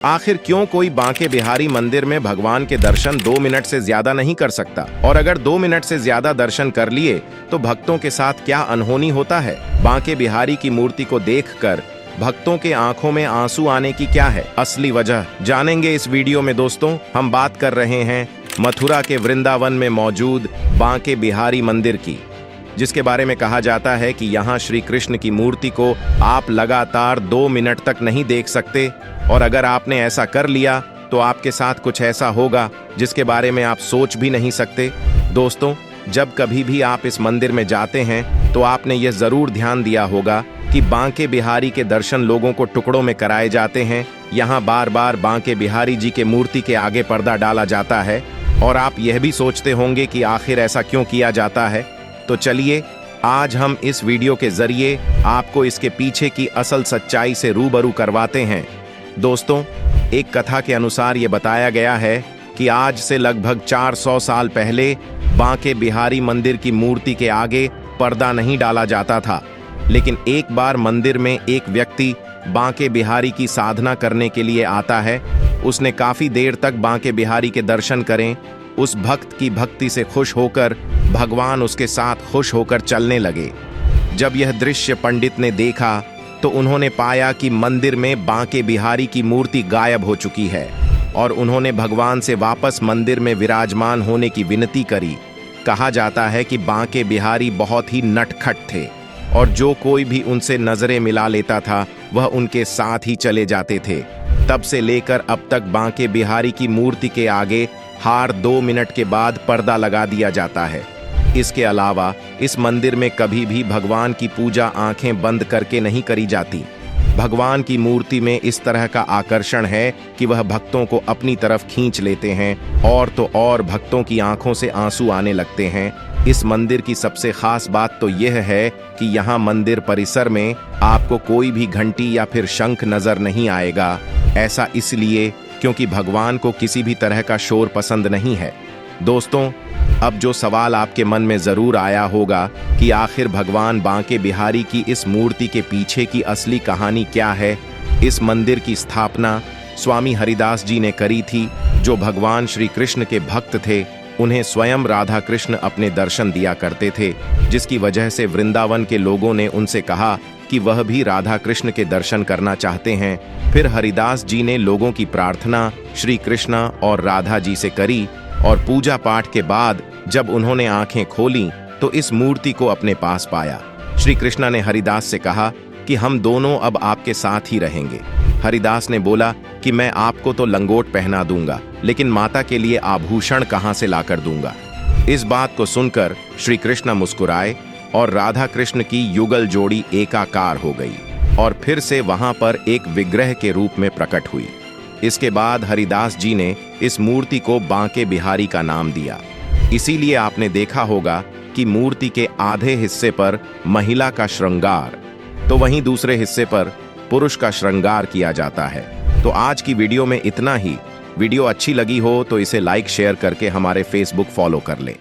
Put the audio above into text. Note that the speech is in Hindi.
आखिर क्यों कोई बांके बिहारी मंदिर में भगवान के दर्शन 2 मिनट से ज्यादा नहीं कर सकता, और अगर 2 मिनट से ज्यादा दर्शन कर लिए तो भक्तों के साथ क्या अनहोनी होता है। बांके बिहारी की मूर्ति को देखकर भक्तों के आंखों में आंसू आने की क्या है असली वजह, जानेंगे इस वीडियो में। दोस्तों, हम बात कर रहे हैं मथुरा के वृंदावन में मौजूद बांके बिहारी मंदिर की, जिसके बारे में कहा जाता है कि यहाँ श्री कृष्ण की मूर्ति को आप लगातार 2 मिनट तक नहीं देख सकते, और अगर आपने ऐसा कर लिया तो आपके साथ कुछ ऐसा होगा जिसके बारे में आप सोच भी नहीं सकते। दोस्तों, जब कभी भी आप इस मंदिर में जाते हैं तो आपने यह जरूर ध्यान दिया होगा कि बांके बिहारी के दर्शन लोगों को टुकड़ों में कराए जाते हैं। यहाँ बार बार बांके बिहारी जी के मूर्ति के आगे पर्दा डाला जाता है, और आप यह भी सोचते होंगे कि आखिर ऐसा क्यों किया जाता है। तो चलिए, आज हम इस वीडियो के जरिए आपको इसके पीछे की असल सच्चाई से रूबरू करवाते हैं। दोस्तों, एक कथा के अनुसार ये बताया गया है कि आज से लगभग 400 साल पहले बांके बिहारी मंदिर की मूर्ति के आगे पर्दा नहीं डाला जाता था, लेकिन एक बार मंदिर में एक व्यक्ति बांके बिहारी की साधना करने के लिए आता है। उसने काफी देर तक बांके बिहारी के दर्शन करें। उस भक्त की भक्ति से खुश होकर भगवान उसके साथ खुश होकर चलने लगे। जब यह दृश्य पंडित ने देखा तो उन्होंने पाया कि मंदिर में बांके बिहारी की मूर्ति गायब हो चुकी है, और उन्होंने भगवान से वापस मंदिर में विराजमान होने की विनती करी। कहा जाता है कि बांके बिहारी बहुत ही नटखट थे, और जो कोई भी उनसे नजरें मिला लेता था वह उनके साथ ही चले जाते थे। तब से लेकर अब तक बांके बिहारी की मूर्ति के आगे हर 2 मिनट के बाद पर्दा लगा दिया जाता है। इसके अलावा इस मंदिर में कभी भी भगवान की पूजा आंखें बंद करके नहीं करी जाती। भगवान की मूर्ति में इस तरह का आकर्षण है कि वह भक्तों को अपनी तरफ खींच लेते हैं, और तो और भक्तों की आंखों से आंसू आने लगते हैं। इस मंदिर की सबसे खास बात तो यह है कि यहाँ मंदिर परिसर में आपको कोई भी घंटी या फिर शंख नजर नहीं आएगा। ऐसा इसलिए क्योंकि भगवान को किसी भी तरह का शोर पसंद नहीं है। दोस्तों, अब जो सवाल आपके मन में जरूर आया होगा कि आखिर भगवान बांके बिहारी की इस मूर्ति के पीछे की असली कहानी क्या है। इस मंदिर की स्थापना स्वामी हरिदास जी ने करी थी, जो भगवान श्री कृष्ण के भक्त थे। उन्हें स्वयं राधा कृष्ण अपने दर्शन दिया करते थे, जिसकी वजह से वृंदावन के लोगों ने उनसे कहा कि वह भी राधा कृष्ण के दर्शन करना चाहते हैं। फिर हरिदास जी ने लोगों की प्रार्थना श्री कृष्ण और राधा जी से करी, और पूजा पाठ के बाद जब उन्होंने आंखें खोली तो इस मूर्ति को अपने पास पाया। श्री कृष्ण ने हरिदास से कहा कि हम दोनों अब आपके साथ ही रहेंगे। हरिदास ने बोला कि मैं आपको तो लंगोट पहना दूंगा, लेकिन माता के लिए आभूषण कहां से लाकर दूंगा। इस बात को सुनकर श्री कृष्ण मुस्कुराए, और राधा कृष्ण की युगल जोड़ी एकाकार हो गई, और फिर से वहां पर एक विग्रह के रूप में प्रकट हुई। इसके बाद हरिदास जी ने इस मूर्ति को बांके बिहारी का नाम दिया। इसीलिए आपने देखा होगा कि मूर्ति के आधे हिस्से पर महिला का श्रृंगार, तो वहीं दूसरे हिस्से पर पुरुष का श्रृंगार किया जाता है। तो आज की वीडियो में इतना ही। वीडियो अच्छी लगी हो तो इसे लाइक शेयर करके हमारे फेसबुक फॉलो कर लें।